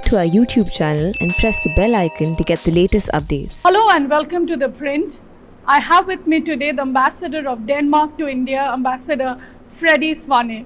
to our YouTube channel and press the bell icon to get the latest updates. Hello and welcome to The Print. I have with me today the Ambassador of Denmark to India, Ambassador Freddy Swane.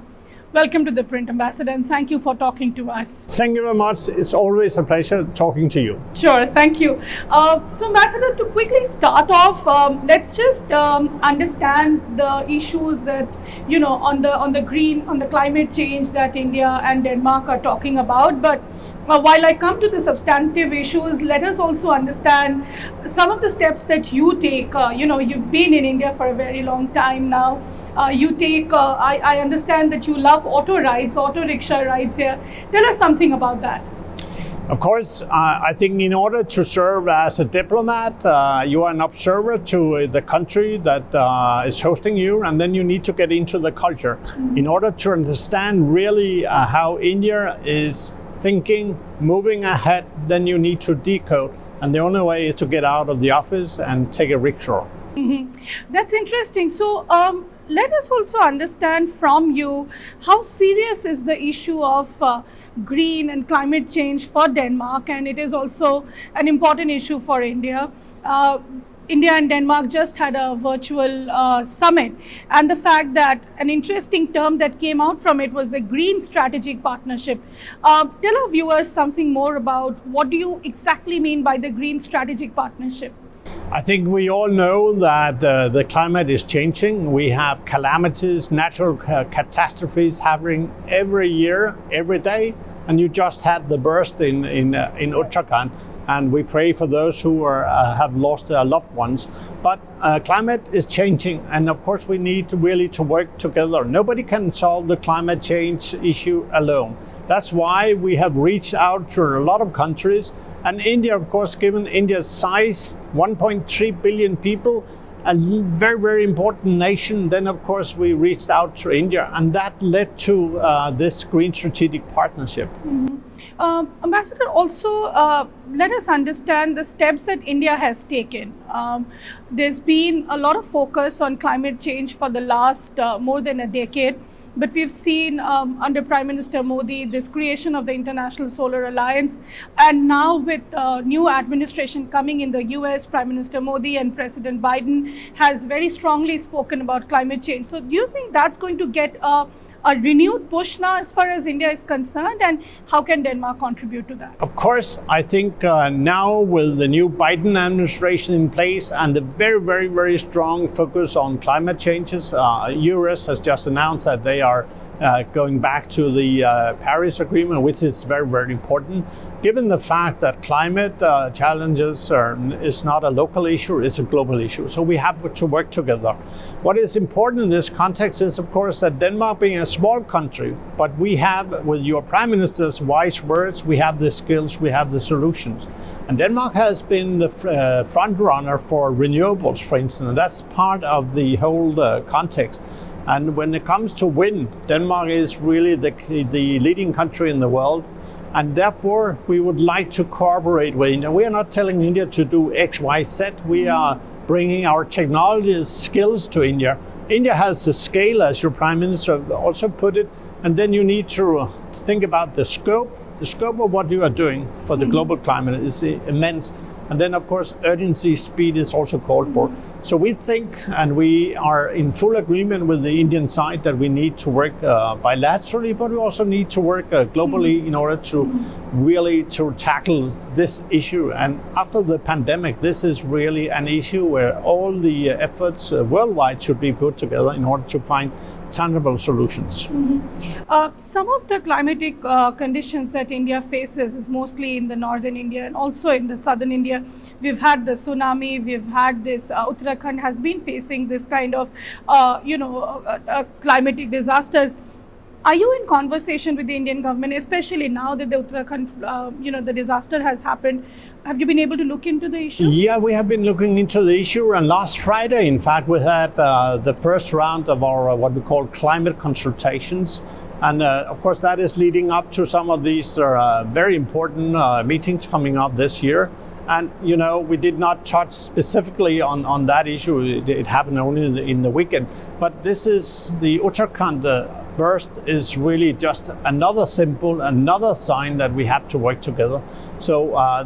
Welcome to The Print, Ambassador, and thank you for talking to us. Thank you very much. It's always a pleasure talking to you. Sure, thank you. So, Ambassador, to quickly start off, let's just understand the issues that on the climate change that India and Denmark are talking about. But while I come to the substantive issues, let us also understand some of the steps that you take. You've been in India for a very long time now. I understand that you love auto rickshaw rides here. Tell us something about that. Of course, I think in order to serve as a diplomat, you are an observer to the country that is hosting you, and then you need to get into the culture. In order to understand really how India is thinking, moving ahead, then you need to decode. And the only way is to get out of the office and take a rickshaw. That's interesting. So let us also understand from you, how serious is the issue of green and climate change for Denmark, and it is also an important issue for India. India and Denmark just had a virtual summit, and the fact that an interesting term that came out from it was the Green Strategic Partnership. Tell our viewers something more about what do you exactly mean by the Green Strategic Partnership? I think we all know that the climate is changing. We have calamities, natural catastrophes happening every year, every day. And you just had the burst in Uttarakhand. And we pray for those who have lost their loved ones. But climate is changing. And of course, we need really to work together. Nobody can solve the climate change issue alone. That's why we have reached out to a lot of countries. And India, of course, given India's size, 1.3 billion people, a very, very important nation, then of course we reached out to India, and that led to this Green Strategic Partnership. Ambassador, also let us understand the steps that India has taken. There's been a lot of focus on climate change for the last more than a decade. But we've seen under Prime Minister Modi this creation of the International Solar Alliance, and now with new administration coming in the US, Prime Minister Modi and President Biden has very strongly spoken about climate change. So do you think that's going to get a renewed push now as far as India is concerned, and how can Denmark contribute to that? Of course, I think now with the new Biden administration in place and the very, very, very strong focus on climate changes, US has just announced that they are going back to the Paris Agreement, which is very, very important. Given the fact that climate challenges is not a local issue, it's a global issue. So we have to work together. What is important in this context is, of course, that Denmark being a small country, but we have, with your Prime Minister's wise words, we have the skills, we have the solutions. And Denmark has been the front runner for renewables, for instance, and that's part of the whole context. And when it comes to wind, Denmark is really the leading country in the world. And therefore, we would like to cooperate with India. We are not telling India to do X, Y, Z. We are bringing our technology skills to India. India has the scale, as your Prime Minister also put it, and then you need to think about the scope. The scope of what you are doing for the global climate is immense. And then, of course, urgency, speed is also called for. So we think, and we are in full agreement with the Indian side, that we need to work bilaterally, but we also need to work globally in order to really to tackle this issue. And after the pandemic, this is really an issue where all the efforts worldwide should be put together in order to find tangible solutions. Some of the climatic conditions that India faces is mostly in the northern India and also in the southern India. We've had the tsunami, we've had this, Uttarakhand has been facing this kind of, climatic disasters. Are you in conversation with the Indian government, especially now that the Uttarakhand, the disaster has happened? Have you been able to look into the issue? Yeah, we have been looking into the issue. And last Friday, in fact, we had the first round of our what we call climate consultations. And of course, that is leading up to some of these very important meetings coming up this year. And, we did not touch specifically on that issue. It happened only in the weekend. But this is the Uttarakhand burst is really just another symbol, another sign that we have to work together. So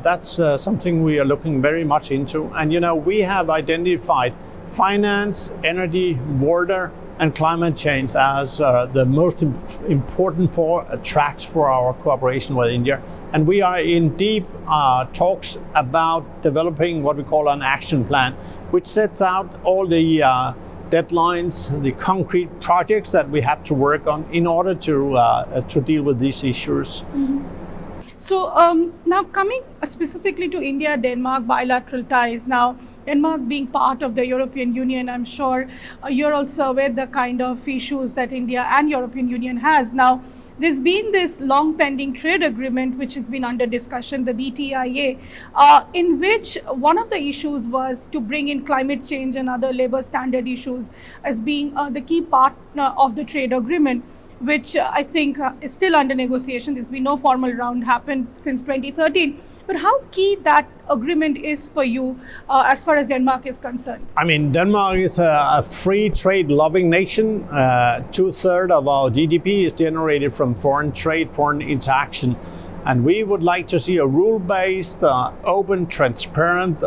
that's something we are looking very much into. And we have identified finance, energy, water, and climate change as the most important tracks for our cooperation with India. And we are in deep talks about developing what we call an action plan, which sets out all the deadlines, the concrete projects that we have to work on in order to deal with these issues. Mm-hmm. So now coming specifically to India-Denmark bilateral ties. Now, Denmark being part of the European Union, I'm sure you're also aware the kind of issues that India and European Union has. Now, there's been this long pending trade agreement which has been under discussion, the BTIA, in which one of the issues was to bring in climate change and other labor standard issues as being the key partner of the trade agreement, which I think is still under negotiation. There's been no formal round happened since 2013. But how key that agreement is for you as far as Denmark is concerned? I mean, Denmark is a free trade loving nation. 2/3 of our GDP is generated from foreign trade, foreign interaction. And we would like to see a rule-based, open, transparent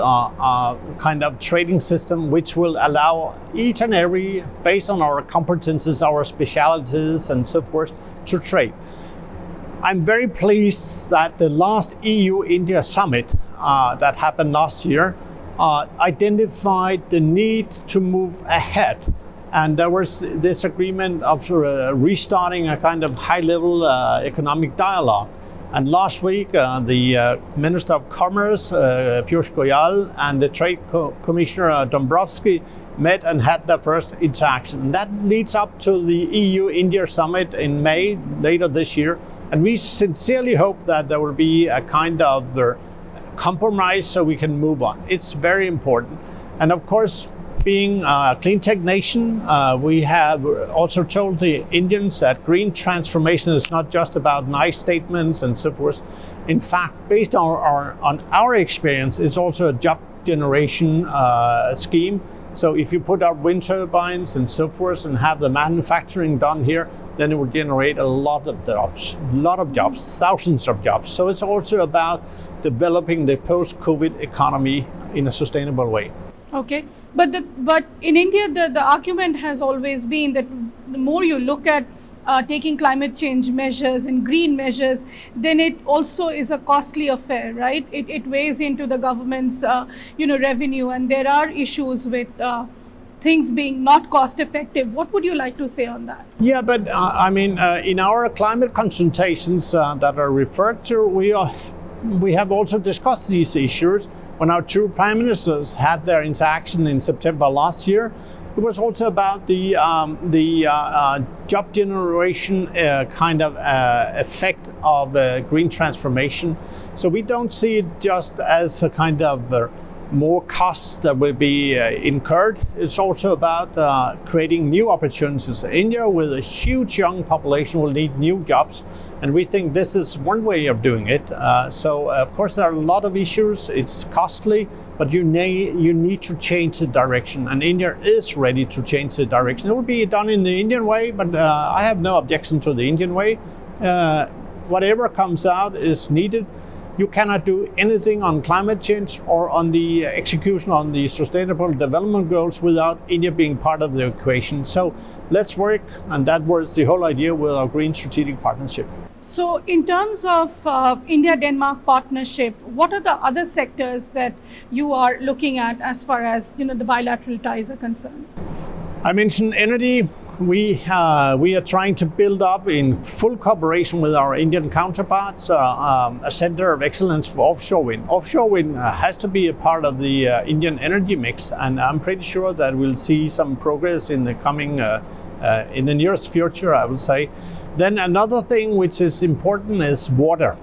kind of trading system which will allow each and every, based on our competences, our specialities and so forth, to trade. I'm very pleased that the last EU-India summit that happened last year identified the need to move ahead. And there was this agreement of restarting a kind of high-level economic dialogue. And last week, the Minister of Commerce, Piyush Goyal, and the Trade Commissioner Dombrovskis met and had their first interaction. And that leads up to the EU-India summit in May, later this year. And we sincerely hope that there will be a kind of compromise so we can move on. It's very important. And of course, being a clean tech nation, we have also told the Indians that green transformation is not just about nice statements and so forth. In fact, based on our experience, it's also a job generation scheme. So if you put up wind turbines and so forth and have the manufacturing done here, then it will generate a lot of jobs, thousands of jobs. So it's also about developing the post-COVID economy in a sustainable way. Okay, but in India, the argument has always been that the more you look at taking climate change measures and green measures, then it also is a costly affair, right? It weighs into the government's revenue, and there are issues with things being not cost effective. What would you like to say on that? Yeah, but in our climate consultations that are referred to, we have also discussed these issues. When our two prime ministers had their interaction in September last year, it was also about the job generation kind of effect of green transformation. So we don't see it just as a kind of more costs that will be incurred. It's also about creating new opportunities. India, with a huge young population, will need new jobs, and we think this is one way of doing it. So of course there are a lot of issues. It's costly, but you need to change the direction, and India is ready to change the direction. It will be done in the Indian way, but I have no objection to the Indian way. Whatever comes out is needed. You cannot do anything on climate change or on the execution on the Sustainable Development Goals without India being part of the equation. So let's work, and that was the whole idea with our Green Strategic Partnership. So in terms of India-Denmark partnership, what are the other sectors that you are looking at as far as the bilateral ties are concerned? I mentioned energy. We are trying to build up, in full cooperation with our Indian counterparts, a center of excellence for offshore wind. Offshore wind has to be a part of the Indian energy mix, and I'm pretty sure that we'll see some progress in the coming, in the nearest future, I would say. Then another thing which is important is water.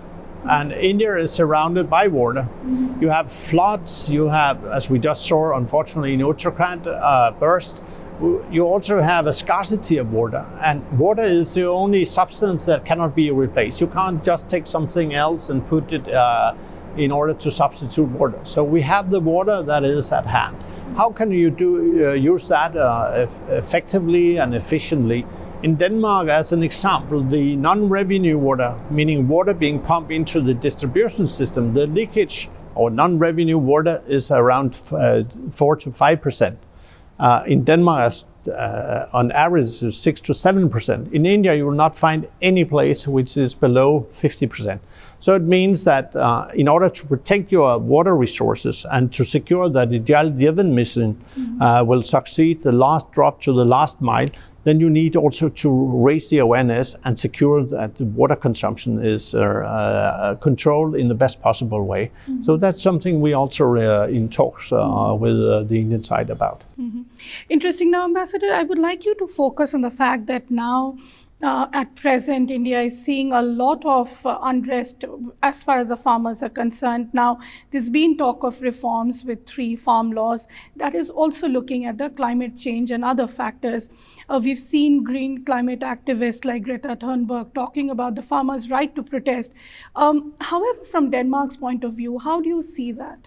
And India is surrounded by water. Mm-hmm. You have floods, you have, as we just saw, unfortunately, in Uttarakhand, burst. You also have a scarcity of water, and water is the only substance that cannot be replaced. You can't just take something else and put it in order to substitute water. So we have the water that is at hand. How can you use that effectively and efficiently? In Denmark, as an example, the non-revenue water, meaning water being pumped into the distribution system, the leakage or non-revenue water is around 4 to 5%. In Denmark, on average, 6 to 7%. In India, you will not find any place which is below 50%. So it means that in order to protect your water resources and to secure that the Jal Jeevan mission will succeed, the last drop to the last mile, then you need also to raise the awareness and secure that the water consumption is controlled in the best possible way. So that's something we also in talks with the Indian side about. Interesting. Now, Ambassador, I would like you to focus on the fact that now, at present, India is seeing a lot of unrest as far as the farmers are concerned. Now, there's been talk of reforms with 3 farm laws that is also looking at the climate change and other factors. We've seen green climate activists like Greta Thunberg talking about the farmers' right to protest. However, from Denmark's point of view, how do you see that?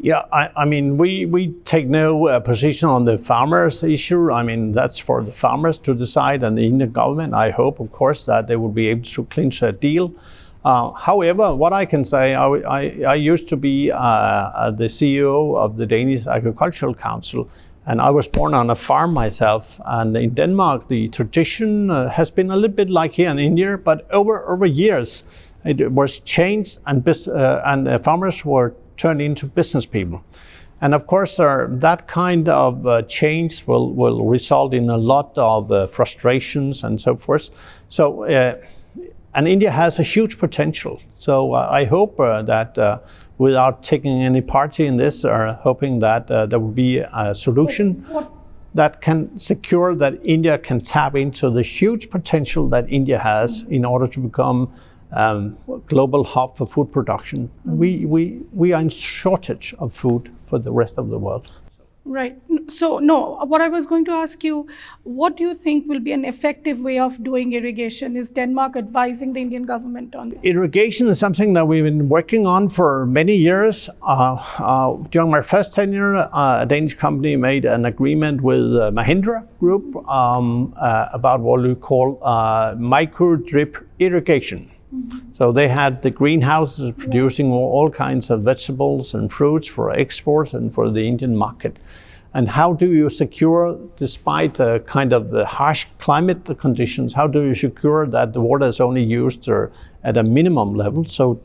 Yeah, I mean, we take no position on the farmers' issue. I mean, that's for the farmers to decide, and the Indian government, I hope, of course, that they will be able to clinch a deal. However, what I can say, I used to be the CEO of the Danish Agricultural Council, and I was born on a farm myself. And in Denmark, the tradition has been a little bit like here in India, but over years, it was changed, and farmers were turned into business people. And of course, that kind of change will result in a lot of frustrations and so forth. So, and India has a huge potential. So I hope that without taking any party in this, hoping that there will be a solution that can secure that India can tap into the huge potential that India has in order to become global hub for food production. We are in shortage of food for the rest of the world. Right. So, no, what I was going to ask you, what do you think will be an effective way of doing irrigation? Is Denmark advising the Indian government on this? Irrigation is something that we've been working on for many years. During my first tenure, a Danish company made an agreement with Mahindra Group about what we call micro drip irrigation. So they had the greenhouses producing all kinds of vegetables and fruits for export and for the Indian market. And how do you secure, despite the kind of the harsh climate conditions, how do you secure that the water is only used at a minimum level? So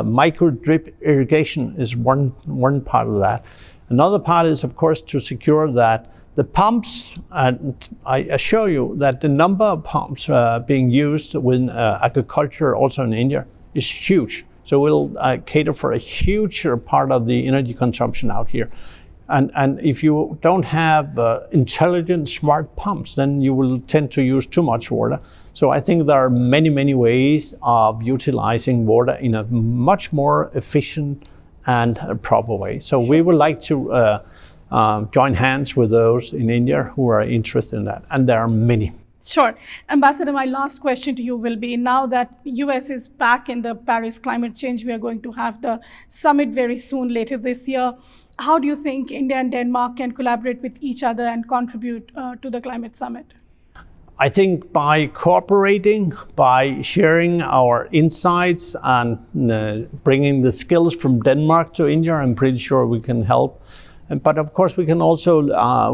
micro drip irrigation is one part of that. Another part is, of course, to secure that the pumps, and I assure you that the number of pumps being used with agriculture also in India is huge. So we'll cater for a huge part of the energy consumption out here. And if you don't have intelligent, smart pumps, then you will tend to use too much water. So I think there are many ways of utilizing water in a much more efficient and proper way. So we would like to join hands with those in India who are interested in that. And there are many. Sure. Ambassador, my last question to you will be, now that US is back in the Paris climate change, we are going to have the summit very soon, later this year. How do you think India and Denmark can collaborate with each other and contribute to the climate summit? I think by cooperating, by sharing our insights and bringing the skills from Denmark to India, I'm pretty sure we can help. But of course, we can also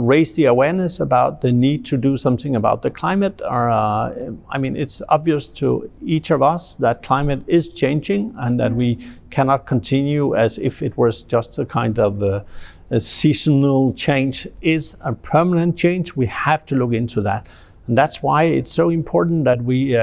raise the awareness about the need to do something about the climate. I mean, it's obvious to each of us that climate is changing and that we cannot continue as if it was just a kind of a seasonal change. It's a permanent change. We have to look into that. And that's why it's so important that we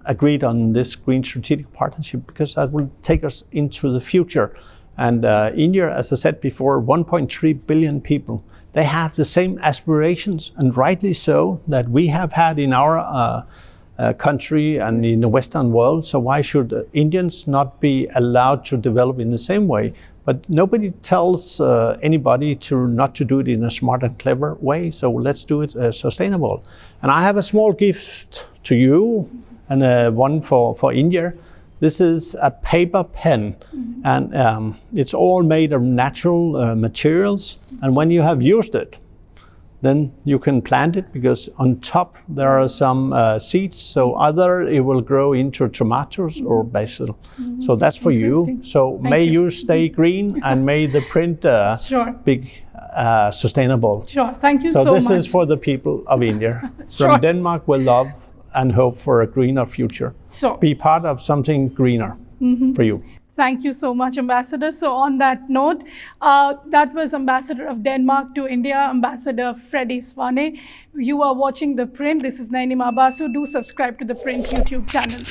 agreed on this Green Strategic Partnership, because that will take us into the future. And India, as I said before, 1.3 billion people, they have the same aspirations, and rightly so, that we have had in our country and in the Western world. So why should Indians not be allowed to develop in the same way? But nobody tells anybody not to do it in a smart and clever way. So let's do it sustainable. And I have a small gift to you, and one for India. This is a paper pen, and it's all made of natural materials. And when you have used it, then you can plant it, because on top there are some seeds, so either it will grow into tomatoes or basil. So that's for you. Interesting. So Thank may you. you stay green, and may the print Sure. be sustainable. Sure. Thank you So so this much. is for the people of India. Sure. From Denmark, we love and hope for a greener future. Sure. Be part of something greener for you. Thank you so much, Ambassador. So on that note, that was Ambassador of Denmark to India, Ambassador Freddy Swane. You are watching The Print. This is Nainima Basu. Do subscribe to The Print YouTube channel.